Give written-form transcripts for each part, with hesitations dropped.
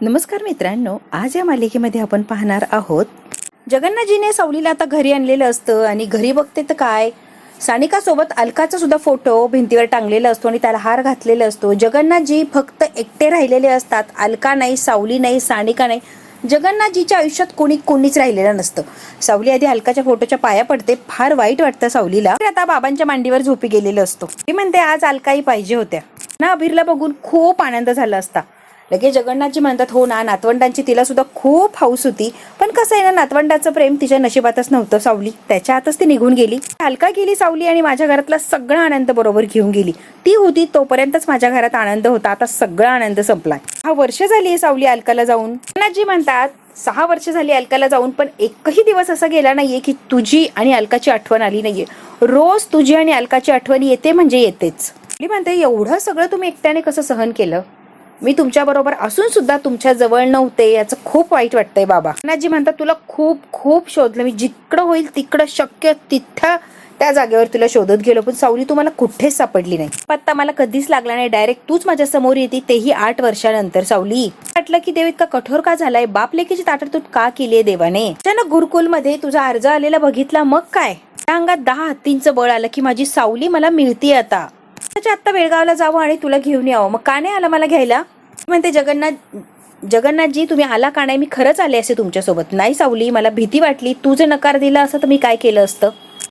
नमस्कार मित्रांनो, आज या मालिकेमध्ये आपण पाहणार आहोत जगन्नाथजीने सावलीला आता घरी आणलेलं असतं आणि घरी बघते तर काय सानिकासोबत अलकाचा सुद्धा फोटो भिंतीवर टांगलेला असतो आणि त्याला हार घातलेला असतो। जगन्नाथजी फक्त एकटे राहिलेले असतात, अलका नाही, सावली नाही, सानिका नाही। जगन्नाथजीच्या आयुष्यात कोणीच राहिलेलं नसतं। सावली आधी अलकाच्या फोटोच्या पाया पडते, फार वाईट वाटतं सावलीला। आता बाबांच्या मांडीवर झोपी गेलेलं असतो। ती म्हणते आज अलकाही पाहिजे होत्या ना। अभिरला बघून खूप आनंद झाला असता। लगेच जगन्नाथजी म्हणतात हो ना, नातवंडांची तिला सुद्धा खूप हौस होती, पण कसं आहे ना, नातवंडाचं प्रेम तिच्या नशिबातच नव्हतं। सावली त्याच्या हातच ती निघून गेली। अलका गेली सावली आणि माझ्या घरातला सगळा आनंद बरोबर घेऊन गेली। ती होती तोपर्यंतच माझ्या घरात आनंद होता, आता सगळा आनंद संपलाय। 6 वर्ष झाली सावली अलकाला जाऊन। जगन्नाथजी म्हणतात 6 वर्ष झाली अलकाला जाऊन, पण एकही दिवस असा गेला नाहीये की तुझी आणि अलकाची आठवण आली नाहीये। रोज तुझी आणि अलकाची आठवण येते म्हणजे येतेच। म्हणते एवढं सगळं तुम्ही एकट्याने कसं सहन केलं? मी तुमच्या बरोबर असून सुद्धा तुमच्या जवळ नव्हते, याचं खूप वाईट वाटतंय बाबा। जगन्नाथजी म्हणतात तुला खूप शोधलं मी, जिकडं होईल तिकडं शक्य तिथं त्या जागेवर तुला शोधत गेलो, पण सावली तुम्हाला कुठेच सापडली नाही। पत्ता मला कधीच लागला नाही, डायरेक्ट तूच माझ्या समोर येते, तेही 8 वर्षानंतर। सावली वाटलं की देव इतका कठोर का झालाय? बाप लेकीची ताटातूट का केलीये देवाने? अचानक गुरुकुलमध्ये तुझा अर्ज आलेला बघितला, मग काय त्या अंगात 10 हत्तींचं बळ आलं की माझी सावली मला मिळतीये आता। आता बेळगावला जावं आणि तुला घेऊन यावं। मग का नाही आला मला घ्यायला? म्हणते जगन्नाथजी तुम्ही आला का नाही? मी खरंच आले असे तुमच्यासोबत। नाही सावली, मला भीती वाटली, तू जर नकार दिला असं तर मी काय केलं असतं?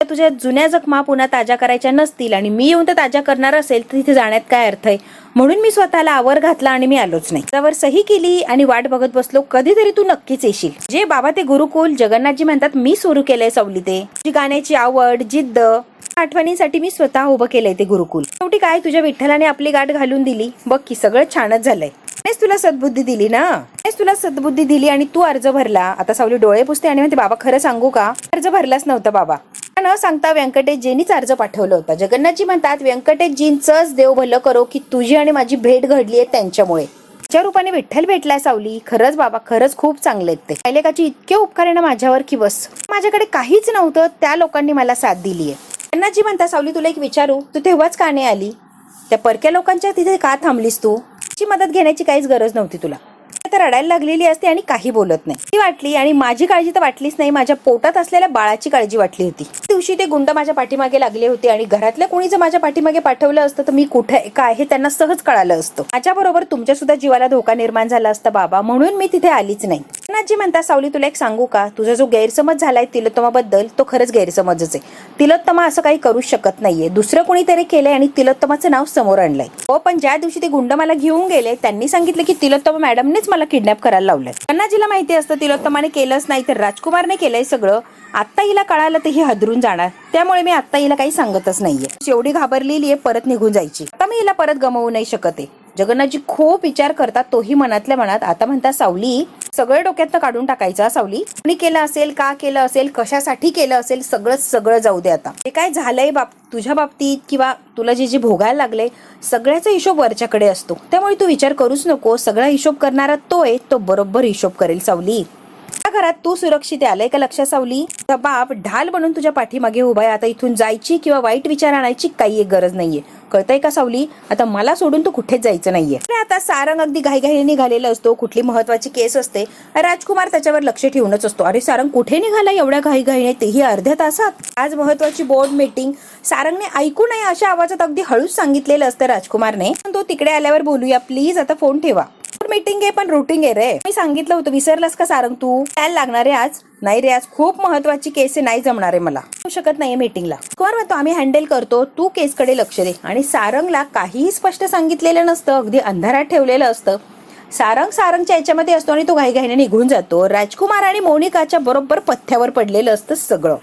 तुझ्या जुन्या जखमा पुन्हा ताज्या करायच्या नसतील आणि मी येऊन तर ताज्या करणार असेल तर तिथे जाण्यात काय अर्थ आहे? म्हणून मी स्वतःला आवर घातला आणि मी आलोच नाही। त्यावर सही केली आणि वाट बघत बसलो, कधीतरी तू नक्कीच येशील। जे बाबा ते गुरुकुल जगन्नाथजी म्हणतात मी सुरू केलंय सावली, ते गाण्याची आवड, जिद्द, आठवणींसाठी मी स्वतः उभं केलंय ते गुरुकुल। शेवटी काय तुझ्या विठ्ठलाने आपली गाठ घालून दिली, बघ की सगळं छानच झालंय। तुला सद्बुद्धी दिली ना, तुला सद्बुद्धी दिली आणि तू अर्ज भरला। आता सावली डोळे पुसते आणि म्हणते बाबा खरं सांगू का, अर्ज भरलाच नव्हता बाबा। न सांगता व्यंकटेशजींनीच अर्ज पाठवलं होता। जगन्नाथजी म्हणतात व्यंकटेशजींचंच देव भलं करो की तुझी आणि माझी भेट घडली आहे त्यांच्यामुळे। त्या रूपाने विठ्ठल भेटलाय सावली। खरंच बाबा, खरंच खूप चांगले आहेत ते। पहिलेकाची इतके उपकार आहे ना माझ्यावर की बस। माझ्याकडे काहीच नव्हतं, त्या लोकांनी मला साथ दिलीये। जगन्नाथजी म्हणतात सावली तुला एक विचारू, तू तेव्हाच का नाही आली? त्या परक्या लोकांच्या तिथे का थांबलीस तू? ची मदत घेण्याची काहीच गरज नव्हती तुला। तर रडायला लागलेली असते आणि काही बोलत नाही। ती वाटली आणि माझी काळजी तर वाटलीच नाही, माझ्या पोटात असलेल्या बाळाची काळजी वाटली होती। दिवशी ते गुंड माझ्या पाठीमागे लागले होते आणि घरातल्या कोणी जर माझ्या पाठीमागे पाठवलं असतं तर मी कुठे काय हे त्यांना सहज कळालं असतं। माझ्याबरोबर तुमच्या सुद्धा जीवाला धोका निर्माण झाला असता बाबा, म्हणून मी तिथे आलीच नाही। जगन्नाथजी म्हणतात सावली तुला एक सांगू का, तुझा जो गैरसमज झालाय तिलोत्तमाबद्दल तो खरंच गैरसमजच आहे। तिलोत्तमा असं काही करू शकत नाहीये, दुसरं कोणीतरी केलंय आणि तिलोत्तमाचं नाव समोर आणलंय। हो, पण ज्या दिवशी ते गुंड मला घेऊन गेले त्यांनी सांगितलं की तिलोत्तमा मॅडमनेच मला किडनॅप करायला लावलंय। जगन्नाथजीला माहिती असतं तिलोत्तमाने केलंच नाही तर राजकुमारने केलंय सगळं। आता हिला कळालं तर ही हादरून जाणार, त्यामुळे मी आता हिला काही सांगतच नाहीये। एवढी घाबरलेली आहे, परत निघून जायची। आता मी हिला परत गमावू नाही शकत आहे। जगन्नाथजी खूप विचार करतात, तोही मनातल्या मनात। आता म्हणतात सावली सगळं डोक्यातनं काढून टाकायचं। सावली कोणी केलं असेल, का केलं असेल, कशासाठी केलं असेल, सगळं जाऊ दे आता। हे काय झालंय तुझ्या बाबतीत किंवा तुला जे भोगायला लागले सगळ्याचा हिशोब वरच्याकडे असतो, त्यामुळे तू विचार करूच नको। सगळा हिशोब करणारा तो आहे, तो बरोबर हिशोब करेल सावली। घरात तू सुरक्षित आलंय का लक्षात सावली? तुझा बाप ढाल बनून तुझ्या पाठीमागे उभा आहे। आता इथून जायची किंवा वाईट विचार आणायची काही एक गरज नाहीये, कळतंय का सावली? आता मला सोडून तू कुठेच जायचं नाहीये। आता सारंग अगदी घाईघाईने निघालेला असतो। कुठली महत्वाची केस असते, राजकुमार त्याच्यावर लक्ष ठेवूनच असतो। अरे सारंग कुठे निघाला एवढ्या घाईघाईने, तेही अर्ध्या तासात? आज महत्वाची बोर्ड मीटिंग। सारंगने ऐकू नये अशा आवाजात अगदी हळूच सांगितलेलं असतं राजकुमारने। तो तिकडे आल्यावर बोलूया प्लीज, आता फोन ठेवा। मीटिंग आहे पण रुटीन आहे रे, मी सांगितलं होतं, विसरलास का सारंग तू? काय लागणार आहे आज? नाही रे, आज खूप महत्वाची केस आहे, नाही जमणार आहे मला, होऊ शकत नाहीये मीटिंगला। कोण म्हणतो आम्ही हँडल करतो, तू केसकडे लक्ष दे। आणि सारंगला काहीही स्पष्ट सांगितलेलं नसतं, अगदी अंधारात ठेवलेलं असतं। सारंगच्या याच्यामध्ये असतो आणि तो घाईघाईने निघून जातो। राजकुमार आणि मोनिकाच्या बरोबर पथ्यावर पडलेलं असतं सगळं।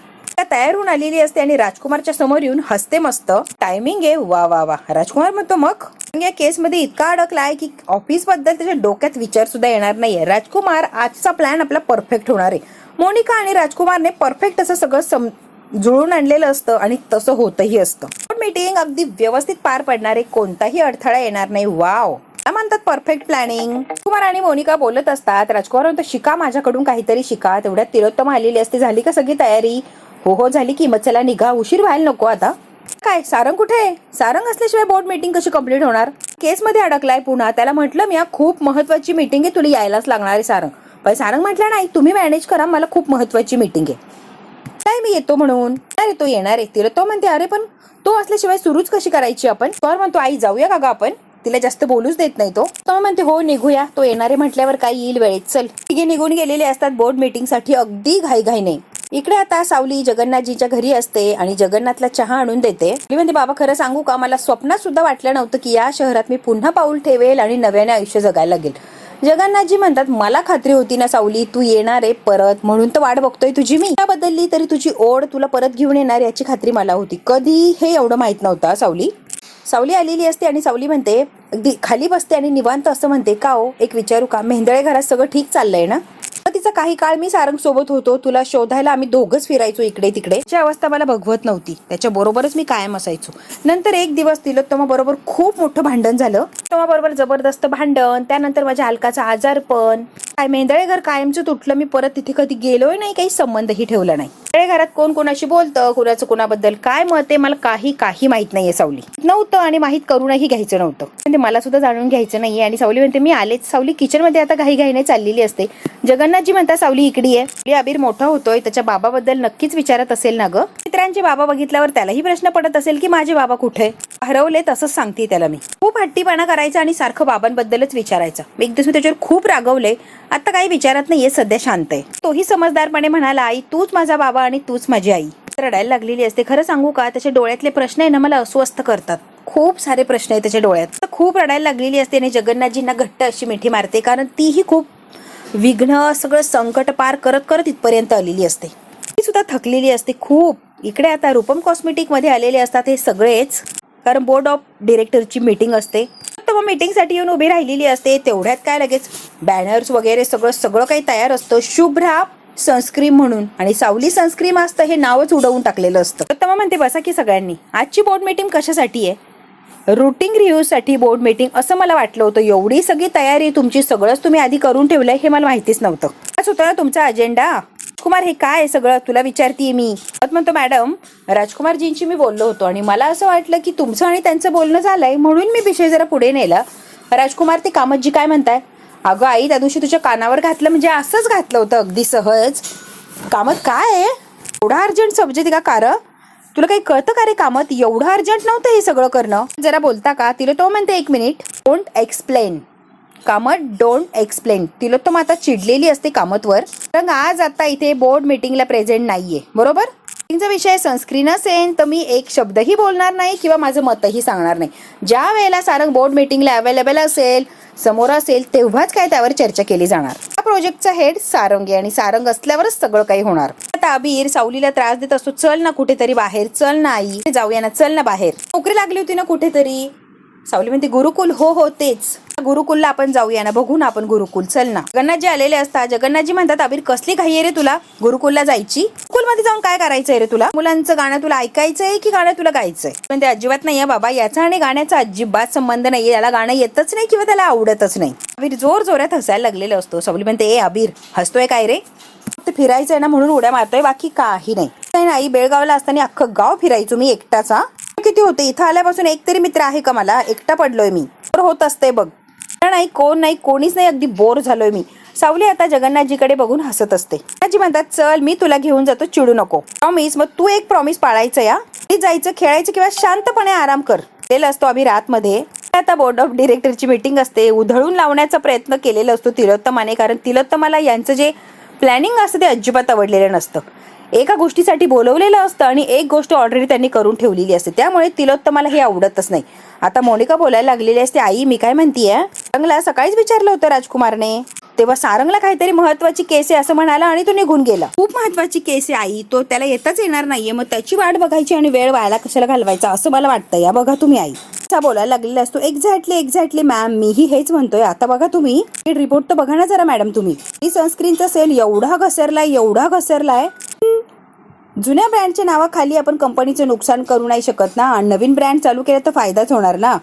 तयार होऊन आलेली असते आणि राजकुमारच्या समोर येऊन हसते मस्त। टायमिंग आहे, वा वा वा। राजकुमार म्हणतो मग या केस मध्ये इतका अडकलाय की ऑफिस बद्दल त्याच्या डोक्यात विचार सुद्धा येणार नाहीये। राजकुमार आजचा प्लॅन आपला परफेक्ट होणार आहे। मोनिका आणि राजकुमारने परफेक्ट असं सगळं जुळून आणलेलं असतं आणि तसं होतही असतं। मीटिंग अगदी व्यवस्थित पार पडणार आहे, कोणताही अडथळा येणार नाही। वाव, म्हणतात परफेक्ट प्लॅनिंग। कुमार आणि मोनिका बोलत असतात। राजकुमार म्हणतो शिका माझ्याकडून, काहीतरी शिका। तेवढ्यात तिलोत्तमा आलेली असते। झाली का सगळी तयारी? हो झाली की, मग चला निघा, उशीर व्हायला नको आता। काय सारंग कुठे आहे? सारंग असल्याशिवाय बोर्ड मीटिंग कशी कंप्लीट होणार? केसमध्ये अडकलाय पुन्हा. त्याला म्हटलं मी खूप महत्वाची मीटिंग आहे, तुला यायलाच लागणार आहे सारंग. पण सारंग म्हटलं नाही, तुम्ही मॅनेज करा, मला खूप महत्वाची मीटिंग आहे. काय मी येतो म्हणून. अरे तो येणार आहे. तिला तो म्हणते अरे पण तो असल्याशिवाय सुरूच कशी करायची आपण. तर म्हणतो आई जाऊया का ग आपण. तिला जास्त बोलूच देत नाही तो. तो म्हणते हो निघूया, तो येणारे म्हटल्यावर काय येईल वेळेत, चल. तिघे निघून गेलेले असतात बोर्ड मीटिंग साठी अगदी घाईघाईने. इकडे आता सावली जगन्नाथजीच्या घरी असते आणि जगन्नाथला चहा आणून देते. ती म्हणते बाबा खरं सांगू का, मला स्वप्नात सुद्धा वाटलं नव्हतं की या शहरात मी पुन्हा पाऊल ठेवेल आणि नव्याने आयुष्य जगायला लागेल. जगन्नाथजी म्हणतात मला खात्री होती ना सावली तू येणार आहे परत, म्हणून तर वाट बघतोय तुझी मी. बदलली तरी तुझी ओढ तुला परत घेऊन येणार याची खात्री मला होती. कधी हे एवढं माहित नव्हतं. सावली सावली आलेली असते आणि सावली म्हणते अगदी खाली बसते आणि निवांत असं म्हणते का हो एक विचारू का, मेंदळे घरात सगळं ठीक चाललंय ना. तिचा काही काळ मी सारंग सोबत होतो, तुला शोधायला आम्ही दोघंच फिरायचो इकडे तिकडे. त्याची अवस्था मला बघवत नव्हती, त्याच्या बरोबरच मी कायम असायचो. नंतर एक दिवस तिलोत्तमा बरोबर खूप मोठं भांडण झालं. तोमा बरोबर जबरदस्त भांडण, त्यानंतर माझ्या हलकाचा आजारपण. काय मेंदळे घर कायमचं तुटलं. मी परत तिथे कधी गेलोय नाही, काही संबंधही ठेवला नाही. घरात कोण कोणाशी बोलतं, कुणाचं कोणाबद्दल काय मत आहे मला काही माहित नाहीये सावली. नव्हतं आणि माहित करूनही घ्यायचं नव्हतं. म्हणजे मला सुद्धा जाणून घ्यायचं नाहीये. आणि सावली म्हणते मी आलेच. सावली किचन मध्ये आता घाईघाईने चाललेली असते. जगन्नाथजी म्हणतात सावली इकडे आहे. अबीर मोठा होतोय, त्याच्या बाबाबद्दल नक्कीच विचारत असेल ना ग. मित्रांचे बाबा बघितल्यावर त्यालाही प्रश्न पडत असेल की माझे बाबा कुठे हरवले. तसंच सांगते त्याला मी. खूप हट्टीपणा करायचा आणि सारखं बाबांबद्दलच विचारायचं. एक दिवस मी त्याच्यावर खूप रागवले. आता काही विचारत नाहीये, सध्या शांत आहे. तोही समजदारपणे म्हणाला आई तूच माझा बाबा आणि तूच माझी आई. रडायला लागलेली असते. खरं सांगू का त्याच्या डोळ्यातले प्रश्न आहे ना मला अस्वस्थ करतात. खूप सारे प्रश्न आहेत त्याच्या डोळ्यात. खूप रडायला लागलेली असते आणि जगन्नाथजींना घट्ट अशी मिठी मारते, कारण तीही खूप विघ्न सगळं संकट पार करत करत इथपर्यंत आलेली असते. ती सुद्धा थकलेली असते खूप. इकडे आता रूपम कॉस्मेटिक मध्ये आलेले असतात हे सगळेच, कारण बोर्ड ऑफ डिरेक्टरची मीटिंग असते. तर मग मीटिंगसाठी येऊन उभी राहिलेली असते. तेवढ्यात काय लगेच बॅनर्स वगैरे सगळं काही तयार असतं. शुभ्रा सनस्क्रीम म्हणून, आणि सावली सनस्क्रीम असतं हे नावच उडवून टाकलेलं असतं. तर मग म्हणते बसा की सगळ्यांनी. आजची बोर्ड मीटिंग कशासाठी आहे? रुटीन रिव्ह्यू साठी बोर्ड मीटिंग असं मला वाटलं होतं. एवढी सगळी तयारी तुमची, सगळंच तुम्ही आधी करून ठेवलंय हे मला माहितीच नव्हतं. आज होता ना तुमचा अजेंडा. राजकुमार हे काय सगळं तुला विचारतीये मी. म्हणतो मॅडम राजकुमारजींशी मी बोललो होतो आणि मला असं वाटलं की तुमचं आणि त्यांचं बोलणं झालंय म्हणून मी विषय जरा पुढे नेला. राजकुमार ते कामतजी काय म्हणताय? अगं आई त्या दिवशी तुझ्या कानावर घातलं म्हणजे असंच घातलं होतं अगदी सहज. कामत काय आहे एवढा अर्जंट सब्जेक्ट का कार? तुला काही कळतं का रे कामत? एवढं अर्जंट नव्हतं हे सगळं करणं. जरा बोलता का? तिला तो म्हणते एक minute. Don't explain Kamat, don't explain. तिला तो आता चिडलेली असते कामतवर. कारण आज आता इथे बोर्ड मीटिंगला प्रेझेंट नाहीये बरोबर. मीटिंगचा विषय सनस्क्रीन असेल तर मी एक शब्दही बोलणार नाही किंवा माझं मतही सांगणार नाही. ज्या वेळेला सारंग बोर्ड मीटिंगला अवेलेबल असेल, समोर असेल, तेव्हाच काय त्यावर चर्चा केली जाणार. या प्रोजेक्टचा हेड सारंग आहे आणि सारंग असल्यावरच सगळं काही होणार. आता अबीर सावलीला त्रास देत असतो. चल ना कुठेतरी बाहेर, चल ना आई जाऊया ना, चल ना बाहेर. नोकरी लागली होती ना कुठेतरी. सावली म्हणते गुरुकुल. हो तेच गुरुकुलला आपण जाऊया ना, बघू ना आपण गुरुकुल, चल ना. जगन्नाथजी आलेले असतात. जगन्नाथजी म्हणतात अबीर कसली घाई आहे रे तुला गुरुकुलला जायची? गुरुकुलमध्ये जाऊन काय करायचंय रे तुला? मुलांचं गाणं तुला ऐकायचंय की गाणं तुला गायचंय? पण ते अजिबात नाहीये बाबा, याचा आणि गाण्याचा अजिबात संबंध नाहीये. याला गाणं येतच नाही किंवा त्याला आवडतच नाही. अबीर जोर जोरात हसायला लागलेला असतो. सावली म्हणते ए अबीर हसतोय काय रे? ते फिरायचंय ना म्हणून उड्या मारतोय, बाकी काही नाही. आई बेळगावला असताना अख्खं गाव फिरायचो मी एकटाचा. किती होते इथं आल्यापासून एक तरी मित्र आहे का मला? एकटा पडलोय मी. होत असते बघ. नाही कोण नाही, कोणीच नाही, अगदी बोर झालोय मी. सावली आता जगन्नाथजीकडे बघून हसत असते. जगन्नाथजी म्हणतात चल मी तुला घेऊन जातो, चिडू नको. प्रॉमिस. मग तू एक प्रॉमिस पाळायचं या. जायचं, खेळायचं किंवा शांतपणे आराम कर. तेल असतो आम्ही रातमध्ये. आता बोर्ड ऑफ डिरेक्टरची मीटिंग असते. उधळून लावण्याचा प्रयत्न केलेला असतो तिलोत्तमाने, कारण तिलोत्तमाला यांचं जे प्लॅनिंग असतं ते अजिबात आवडलेलं नसतं. एका गोष्टीसाठी बोलवलेलं असतं आणि एक गोष्ट ऑलरेडी त्यांनी करून ठेवलेली असते. त्यामुळे तिलोत्तमाला हे आवडतच नाही. आता मोनिका बोलायला लागलेली असते. आई मी काय म्हणतीये, सारंगला सकाळीच विचारलं होतं राजकुमारने, तेव्हा सारंगला काहीतरी महत्वाची केस आहे असं म्हणाला आणि तो निघून गेला. खूप महत्वाची केस आहे आई, तो त्याला येताच येणार नाहीये, मग त्याची वाट बघायची आणि वेळ वायाला कशाला घालवायचा असं मला वाटतं. या बघा तुम्ही आई बोलायला लागलेला असतो. एक्झॅक्टली मॅम, मीही हेच म्हणतोय. आता बघा तुम्ही रिपोर्ट तर बघा ना जरा मॅडम तुम्ही. ही सनस्क्रीनचा सेल एवढा घसरलाय. जुन्या ब्रँडच्या नावाखाली आपण कंपनीचं नुकसान करू नाही शकत ना. नवीन ब्रँड चालू केला तर फायदाच होणार ना.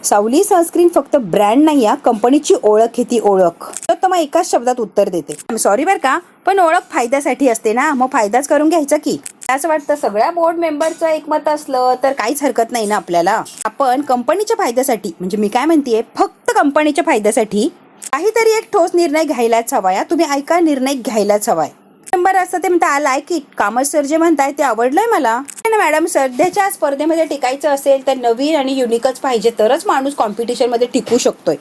सावली सनस्क्रीन फक्त ब्रँड नाही, या कंपनीची ओळख आहे ती ओळख. तर मग एकाच शब्दात उत्तर देते. सॉरी बरं का, पण ओळख फायद्यासाठी असते ना, मग फायदाच करून घ्यायचा की. असं वाटतं सगळ्या बोर्ड मेंबरचं एकमत असलं तर काहीच हरकत नाही ना आपल्याला. आपण कंपनीच्या फायद्यासाठी, म्हणजे मी काय म्हणतेय, फक्त कंपनीच्या फायद्यासाठी काहीतरी एक ठोस निर्णय घ्यायलाच हवाय. तुम्ही ऐका, निर्णय घ्यायलाच हवाय. मेंबर असतं ते म्हणता I like it, Kamat sir जे म्हणताय ते आवडलंय मला. मॅडम, सध्याच्या स्पर्धेमध्ये टिकायचं असेल तर नवीन आणि युनिकच पाहिजे, तरच माणूस कॉम्पिटिशन मध्ये टिकू शकतोय.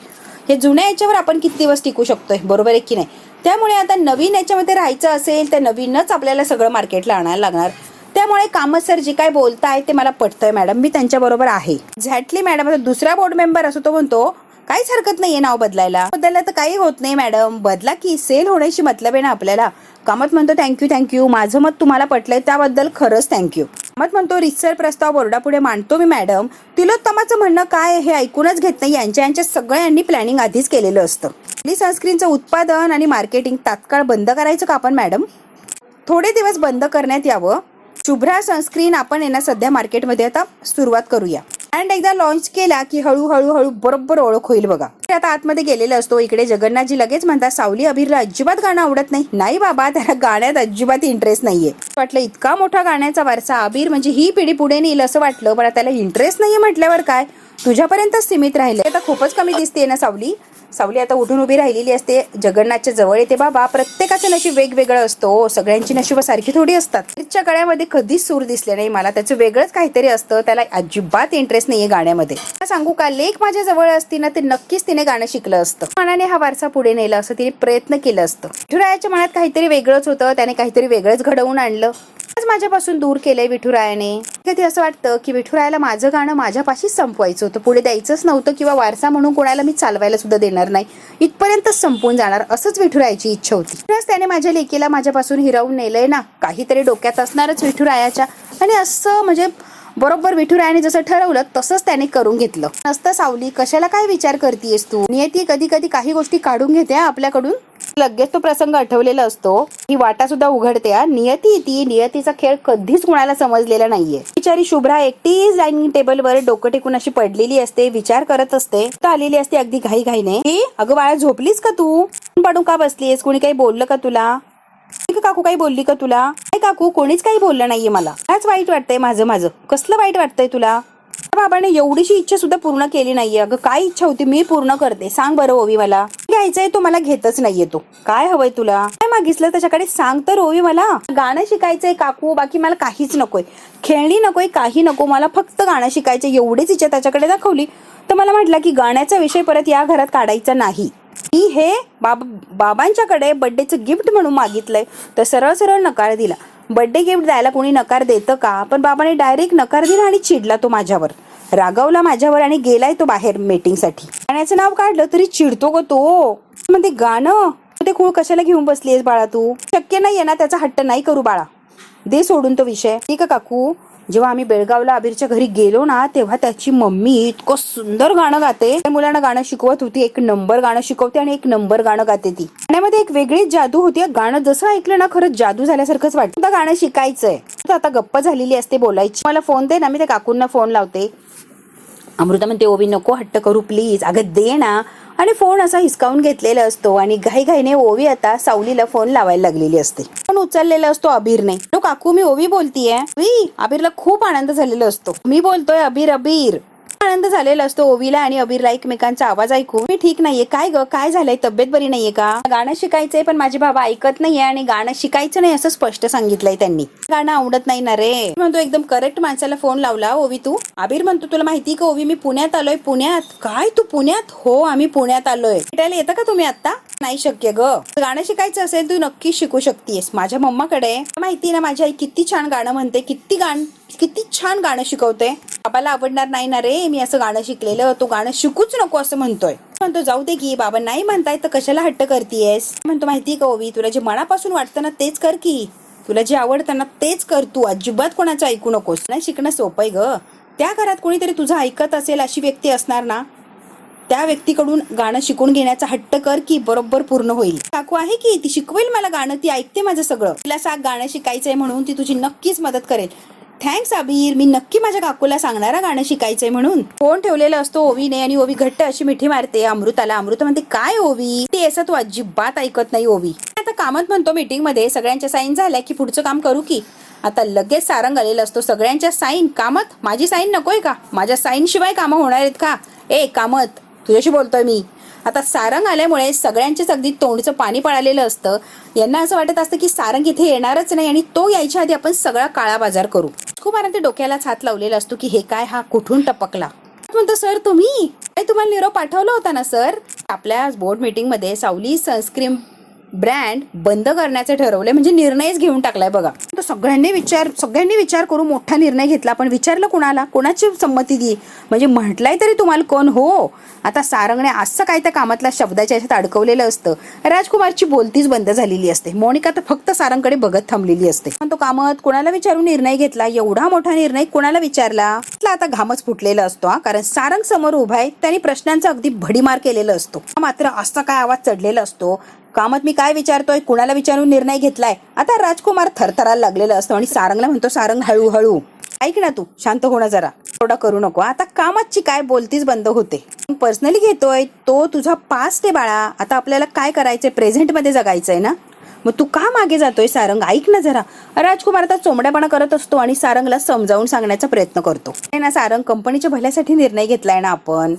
हे जुन्या याच्यावर आपण किती दिवस टिकू शकतोय, बरोबर आहे की नाही? त्यामुळे आता नवीन याच्यामध्ये राहायचं असेल तर नवीनच आपल्याला सगळं मार्केटला आणायला लागणार. त्यामुळे कामत सर जे काय बोलताय ते मला पटतंय मॅडम, मी त्यांच्या बरोबर आहे. Exactly madam. दुसरा बोर्ड मेंबर असो तो म्हणतो काहीच हरकत नाहीये नाव बदलायला. बदललं तर काही होत नाही मॅडम, बदला की, सेल होण्याची मतलब आहे ना आपल्याला. कामत म्हणतो थँक्यू, माझं मत तुम्हाला पटलंय त्याबद्दल खरंच थँक्यू. कामत म्हणतो रितसर प्रस्ताव बोर्डापुढे मांडतो मी मॅडम. तिलोत्तमाचं म्हणणं काय हे ऐकूनच घेत नाही. यांच्या सगळ्यांनी प्लॅनिंग आधीच केलेलं असतं. सनस्क्रीनचं उत्पादन आणि मार्केटिंग तात्काळ बंद करायचं का आपण मॅडम? थोडे दिवस बंद करण्यात यावं. शुभ्रा सनस्क्रीन आपण यांना सध्या मार्केटमध्ये आता सुरुवात करूया. अँड एकदा लॉन्च केला की हळूहळू बरोबर ओळख होईल बघा. आता आतमध्ये गेलेला असतो. इकडे जगन्नाथजी लगेच म्हणतात सावली अभिरला अजिबात गाणं आवडत नाही. नाही बाबा, त्याला गाण्यात अजिबात इंटरेस्ट नाहीये. वाटलं इतका मोठा गाण्याचा वारसा अभिर म्हणजे ही पिढी पुढे नेईल असं वाटलं, पण त्याला इंटरेस्ट नाहीये म्हटल्यावर काय, तुझ्यापर्यंत सीमित राहिले. आता खूपच कमी दिसते ना सावली. सावली आता उठून उभी राहिलेली असते. जगन्नाथच्या जवळ येते. बाबा, प्रत्येकाचं नशीब वेगवेगळं असतो. सगळ्यांची नशीब सारखी थोडी असतात. तिच्या गळ्यामध्ये कधीच सूर दिसले नाही मला. त्याचं वेगळंच काहीतरी असतं. त्याला अजिबात इंटरेस्ट नाहीये गाण्यामध्ये. सांगू का, लेख माझ्या जवळ असती ना ते नक्कीच तिने गाणं शिकलं असतं. मनाने हा वारसा पुढे नेला असं तिने प्रयत्न केलं असतं. विठुरायाच्या मनात काहीतरी वेगळंच होतं. त्याने काहीतरी वेगळंच घडवून आणलं. माझ्यापासून दूर केलंय विठुरायाने. कधी असं वाटतं की विठुरायाला माझं गाणं माझ्यापाशीच संपवायचं होतं, पुढे द्यायचंच नव्हतं, किंवा वारसा म्हणून कोणाला मी चालवायला सुद्धा देणार नाही, इथपर्यंतच संपून जाणार, असंच विठुरायाची इच्छा होती. त्याने माझ्या लेकीला माझ्यापासून हिरावून नेलंय ना, काहीतरी डोक्यात असणारच विठुरायाच्या. आणि असं म्हणजे बरोबर विठुरायाने जसं ठरवलं तसंच त्याने करून घेतलं. नसतं सावली, कशाला काय विचार करतेस तू? नियती कधी कधी काही गोष्टी काढून घेते आपल्याकडून. लगेच तो प्रसंग आठवलेला असतो. ही वाटा सुद्धा उघडते. नियतीचा खेळ कधीच कुणाला समजलेला नाहीये. बिचारी शुभ्रा एकटीच डायनिंग टेबलवर डोकं टेकून अशी पडलेली असते, विचार करत असते. आलेली असते अगदी घाईघाईने. अगं बाळा, झोपलीस का तू? पडून का बसलीस? कोणी काही बोललं का तुला? काकू काही बोलली का तुला? नाही काकू, कोणीच काही बोललं नाहीये मला. काच वाईट वाटतंय माझं. कसलं वाईट वाटतंय तुला? बाबाने एवढीशी इच्छा सुद्धा पूर्ण केली नाहीये. अगं काय इच्छा होती मी पूर्ण करते. सांग बरं ओवी, मला घ्यायचंय, तो मला घेतच नाहीये. तो काय हवंय तुला? काय मागितलं त्याच्याकडे सांग तर ओवी. मला गाणं शिकायचंय काकू, बाकी मला काहीच नकोय. खेळणी नकोय, काही नको, मला फक्त गाणं शिकायचं, एवढीच इच्छा त्याच्याकडे दाखवली. तर मला म्हटलं की गाण्याचा विषय परत या घरात काढायचा नाही. मी हे बाबांच्याकडे बर्थडेचं गिफ्ट म्हणून मागितलंय, तर सरळ नकार दिला. बर्थडे गिफ्ट द्यायला कोणी नकार देतं का? पण बाबाने डायरेक्ट नकार दिला आणि चिडला तो माझ्यावर, रागावला माझ्यावर आणि गेलाय तो बाहेर मीटिंगसाठी. गाण्याचं नाव काढलं तरी चिडतो ग तो. म्हणते गाणं ते खूळ कशाला घेऊन बसलीयस बाळा तू? शक्य नाहीये ना, त्याचा हट्ट नाही करू बाळा, दे सोडून तो विषय. ठीक आहे काकू. जेव्हा आम्ही बेळगावला अबीरच्या घरी गेलो ना, तेव्हा त्याची मम्मी इतकं सुंदर गाणं गाते. मुलांना गाणं शिकवत होती. एक नंबर गाणं शिकवते आणि एक नंबर गाणं गाते ती. गाण्यामध्ये एक वेगळीच जादू होती. गाणं जसं ऐकलं ना, खरंच जादू झाल्यासारखंच वाटतं. गाणं शिकायचंय. आता गप्प झालेली असते बोलायची. मला फोन दे ना, मी त्या काकूंना फोन लावते. अमृता म्हणते ओवी नको हट्ट करू प्लीज. अगं दे ना. आणि फोन असा हिसकावून घेतलेला असतो आणि घाईघाईने ओवी आता सावलीला फोन लावायला लागलेली असते. फोन उचललेला असतो अबीरने. नो काकू, मी ओवी बोलतीये. अबीरला खूप आनंद झालेला असतो. मी बोलतोय अबीर. आनंद झालेला असतो ओवीला आणि अबीरला एकमेकांचा आवाज ऐकून. मी ठीक नाहीये. काय ग, काय झालंय? तब्येत बरी नाहीये का? गाणं शिकायचंय पण माझे बाबा ऐकत नाहीये आणि गाणं शिकायचं नाही असं स्पष्ट सांगितलंय त्यांनी. गाणं आवडत नाही ना रे. म्हणतो एकदम करेक्ट माणसाला फोन लावला ओवी तू. अबीर म्हणतो तुला माहिती का ओवी, मी पुण्यात आलोय. पुण्यात? काय तू पुण्यात? हो, आम्ही पुण्यात आलोय. भेटायला येतं का तुम्ही आता? नाही शक्य ग. गाणं शिकायचं असेल तू नक्की शिकू शकतेस. माझ्या मम्माकडे माहिती ना, माझी आई किती छान गाणं म्हणते, किती छान गाणं शिकवते. बाबाला आवडणार नाही ना रे मी असं गाणं शिकलेलं. तो गाणं शिकूच नको असं म्हणतो जाऊ दे की, बाबा नाही म्हणताय तर कशाला हट्ट करतीयस? म्हणतो माहिती का ओवी, तुला जे मनापासून वाटतं ना तेच कर की. तुला जे आवडतं ना तेच कर तू. अजिबात कोणाचं ऐकू नकोस. नाही शिकणं सोपं आहे ग. त्या घरात कोणीतरी तुझं ऐकत असेल अशी व्यक्ती असणार ना, त्या व्यक्तीकडून गाणं शिकून घेण्याचा हट्ट कर की बरोबर पूर्ण होईल. काकू आहे की, ती शिकवेल मला गाणं. ती ऐकते माझं सगळं. तिला सांग गाणं शिकायचंय म्हणून, ती तुझी नक्कीच मदत करेल. थँक्स अबीर, मी नक्की माझ्या काकूला सांगणारा गाणं शिकायचंय म्हणून. फोन ठेवलेला असतो ओवीने आणि ओवी घट्ट अशी मिठी मारते अमृताला. अमृता म्हणते काय ओवी, ते असं तू अजिबात ऐकत नाही ओवी. आता कामत म्हणतो मीटिंग मध्ये सगळ्यांच्या साईन झाल्या की पुढचं काम करू की. आता लगेच सारंग आलेला असतो. सगळ्यांच्या साईन. कामत, माझी साईन नकोय का? माझ्या साईन शिवाय कामं होणार आहेत का? ए कामत, तुझ्याशी बोलतोय मी. आता सारंग आल्यामुळे सगळ्यांचेच अगदी तोंडचं पाणी पळालेलं असतं. यांना असं वाटत असतं की सारंग इथे येणारच नाही आणि तो यायच्या आधी आपण सगळा काळा बाजार करू. राजकुमारांनी डोक्यालाच हात लावलेला असतो की हे काय, हा कुठून टपकला. म्हणतो सर तुम्ही काय, तुम्हाला निरोप पाठवला होता ना सर. आपल्या बोर्ड मीटिंग मध्ये सावली सनस्क्रीन ब्रँड बंद करण्याचं ठरवलंय, म्हणजे निर्णयच घेऊन टाकलाय बघा. तो सगळ्यांनी विचार करून मोठा निर्णय घेतला. पण विचारलं कुणाला, कोणाची संमती दी, म्हणजे म्हटलंय तरी तुम्हाला कोण हो. आता सारंगने असं काय त्या कामातल्या शब्दाच्या याच्यात अडकवलेलं असतं. राजकुमारची बोलतीच बंद झालेली असते. मोनिका तर फक्त सारंगकडे बघत थांबलेली असते. पण तो कामत कुणाला विचारून निर्णय घेतला, एवढा मोठा निर्णय कुणाला विचारला. आता घामच फुटलेला असतो कारण सारंग समोर उभा आहे. त्यांनी प्रश्नांचा अगदी भडीमार केलेला असतो. मात्र असा काय आवाज चढलेला असतो. कामत मी काय विचारतोय, कुणाला विचारून निर्णय घेतलाय. आता राजकुमार थरथरायला लागलेला असतो आणि सारंगला म्हणतो, सारंग हळूहळू ऐक ना, तू शांत होणं जरा, थोडा करू नको. आता कामतची काय बोलतीच बंद होते. पर्सनली घेतोय तो तुझा पास्ट आहे बाळा. आता आपल्याला काय करायचंय, प्रेझेंट मध्ये जगायचंय ना. मग तू का मागे जातोय सारंग, ऐक ना जरा. राजकुमार आता चोंबड्यापणा करत असतो आणि सारंगला समजावून सांगण्याचा प्रयत्न करतो. ना सारंग, कंपनीच्या भल्यासाठी निर्णय घेतलाय ना आपण.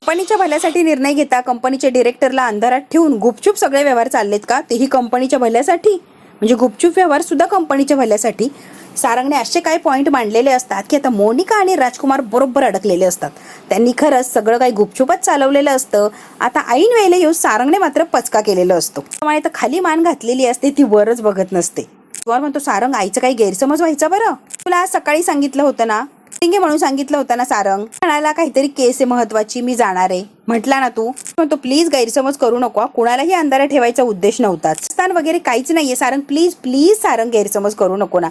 कंपनीच्या भल्यासाठी निर्णय घेता कंपनीच्या डिरेक्टरला अंधारात ठेवून गुपचूप सगळे व्यवहार चाललेत का, तेही कंपनीच्या भल्यासाठी. म्हणजे गुपचूप व्यवहार सुद्धा कंपनीच्या भल्यासाठी. सारंगने असे काही पॉईंट मांडलेले असतात की आता मोनिका आणि राजकुमार बरोबर अडकलेले असतात. त्यांनी खरंच सगळं काही गुपचूपच चालवलेलं असतं. आता ऐन वेळेला येऊन सारंगने मात्र पचका केलेला असतो. त्यामुळे तर खाली मान घातलेली असते, ती वरच बघत नसते. म्हणतो, सारंग आईचं काही गैरसमज व्हायचा बरं. तुला आज सकाळी सांगितलं होतं ना, म्हणून सांगितलं होतं ना सारंग. म्हणाला काहीतरी केस आहे महत्वाची, मी जाणार आहे म्हटला ना तू. म्हणतो प्लीज गैरसमज करू नको, कुणालाही अंधारा ठेवायचा उद्देश नव्हता. स्थान वगैरे काहीच नाहीये सारंग, प्लीज प्लीज सारंग गैरसमज करू नको ना.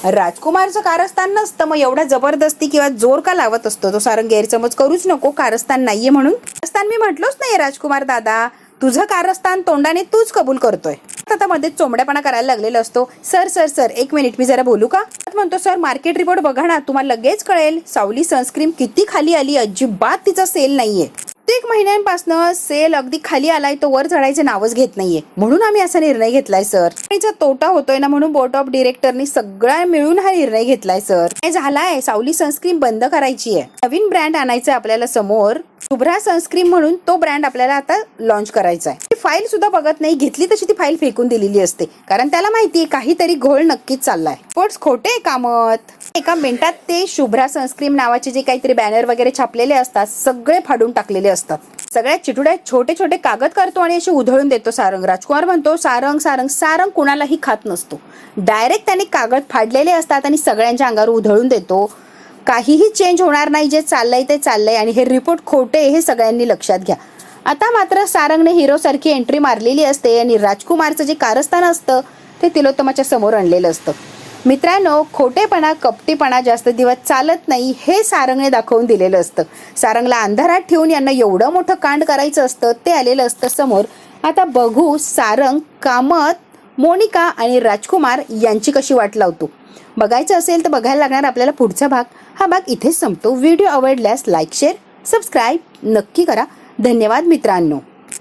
राजकुमारचं कारस्थान नसतं, मग एवढा जबरदस्ती किंवा जोर का लावत असतो तो. सारंग गैरसमज करूच नको, कारस्थान नाहीये म्हणून. कारस्थान मी म्हटलोच नाहीये राजकुमार दादा, तुझं कारस्थान तोंडाने तूच कबूल करतोय. आता मध्ये चोंबड्यापणा करायला लागलेला असतो. सर सर सर एक मिनिट, मी जरा बोलू का. म्हणतो सर मार्केट रिपोर्ट बघा ना, तुम्हाला लगेच कळेल सावली सनस्क्रीन किती खाली आली. अजिबात तिचा सेल नाहीये. 1 महिन्यांपासून सेल अगदी खाली आलाय, तो वर चढायचे नावच घेत नाहीये. म्हणून आम्ही असा निर्णय घेतलाय सर. तिचा तोटा होतोय ना, म्हणून बोर्ड ऑफ डिरेक्टरनी सगळा मिळून हा निर्णय घेतलाय सर. हे झालाय, सावली सनस्क्रीन बंद करायची आहे. नवीन ब्रँड आणायचं आपल्याला समोर, शुभ्रा सनस्क्रीन म्हणून तो ब्रँड आपल्याला आता लॉन्च करायचा आहे. फाईल सुद्धा बघत नाही, घेतली तशी ती फाईल फेकून दिलेली असते. कारण त्याला माहितीये काहीतरी घोळ नक्कीच चाललाय. पोट्स खोटे कामत. एका मिनिटात ते शुभ्रा सनस्क्रीन नावाचे जे काहीतरी बॅनर वगैरे छापलेले असतात सगळे फाडून टाकलेले असतात. सगळ्यात चिटुड्या छोटे छोटे कागद करतो आणि असे उधळून देतो सारंग. राजकुमार म्हणतो, सारंग सारंग सारंग कुणालाही खात नसतो. डायरेक्ट त्याने कागद फाडलेले असतात आणि सगळ्यांच्या अंगावर उधळून देतो. काहीही चेंज होणार नाही, जे चाललंय ते चाललंय आणि हे रिपोर्ट खोटे हे सगळ्यांनी लक्षात घ्या. आता मात्र सारंगने हिरो सारखी एंट्री मारलेली असते आणि राजकुमारचं जे कारस्थान असतं ते तिलोत्तमाच्या समोर आणलेलं असतं. मित्रांनो, खोटेपणा कपटीपणा जास्त दिवस चालत नाही हे सारंगने दाखवून दिलेलं असतं. सारंगला अंधारात ठेवून यांना एवढं मोठं कांड करायचं असतं, ते आलेलं असतं समोर. आता बघू सारंग, कामत, मोनिका आणि राजकुमार यांची कशी वाट लावतो. बघायचं असेल तर बघायला लागणार आपल्याला पुढचा भाग. हा भाग इथेच संपतो. व्हिडिओ आवडल्यास लाईक शेअर सबस्क्राईब नक्की करा. धन्यवाद मित्रांनो.